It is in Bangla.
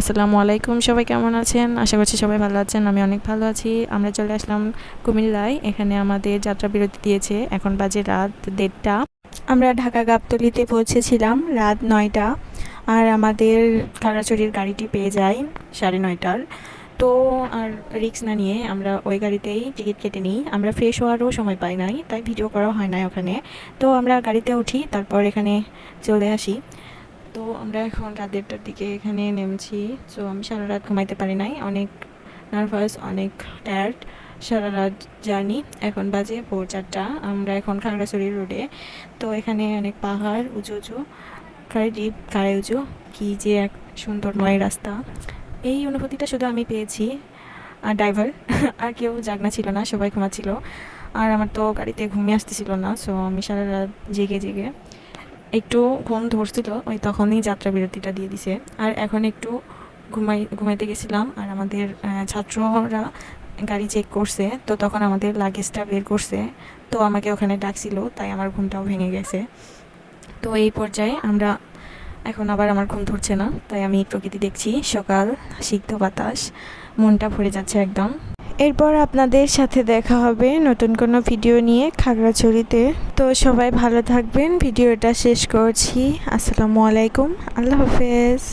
আসসালামু আলাইকুম, সবাই কেমন আছেন? আশা করছি সবাই ভালো আছেন। আমি অনেক ভালো আছি। আমরা চলে আসলাম কুমিল্লায়। এখানে আমাদের যাত্রা বিরতি দিয়েছে। এখন বাজে রাত ১:৩০। আমরা ঢাকা গাবতলীতে পৌঁছেছিলাম রাত ৯টা। আর আমাদের খাগড়াছড়ির গাড়িটি পেয়ে যাই ৯:৩০-র। তো আর রিস্ক না নিয়ে আমরা ওই গাড়িতেই টিকিট কেটে নিই। আমরা ফ্রেশ হওয়ারও সময় পাই নাই, তাই ভিডিও করা হয় নাই ওখানে। তো আমরা গাড়িতে উঠি, তারপর এখানে চলে আসি। তো আমরা এখন রাত ১:৩০-র দিকে এখানে নেমেছি। সো আমি সারা রাত ঘুমাইতে পারি নাই, অনেক নার্ভাস, অনেক টায়ার্ড সারা রাত জার্নি। এখন বাজে ভোর ৪টা। আমরা এখন খাগড়াছড়ি রোডে। তো এখানে অনেক পাহাড়, উঁচু উঁচু খাড়াই উঁচু, কি যে এক সুন্দরময় রাস্তা। এই অনুভূতিটা শুধু আমি পেয়েছি, আর ড্রাইভার আর কেউ জাগনা ছিল না, সবাই ঘুমাচ্ছিল। আর আমার তো গাড়িতে ঘুমিয়ে আসতেছিল না, সো আমি সারা রাত জেগে জেগে একটু ঘুম ধরছিল, ওই তখনই যাত্রা বিরতিটা দিয়ে দিছে। আর এখন একটু ঘুমাইতে গেছিলাম, আর আমাদের ছাত্ররা গাড়ি চেক করছে, তো তখন আমাদের লাগেজটা বের করছে। তো আমাকে ওখানে ডাকছিল, তাই আমার ঘুমটাও ভেঙে গেছে। তো এই পর্যায়ে আমরা এখন আবার আমার ঘুম ধরছে না, তাই আমি প্রকৃতি দেখছি, সকাল, সিক্ত বাতাস, মনটা ভরে যাচ্ছে একদম। এরপর আপনাদের সাথে দেখা হবে নতুন কোনো ভিডিও নিয়ে খাগড়াছড়িতে। তো সবাই ভালো থাকবেন, ভিডিওটা শেষ করছি। আসসালামু আলাইকুম, আল্লাহ হাফেজ।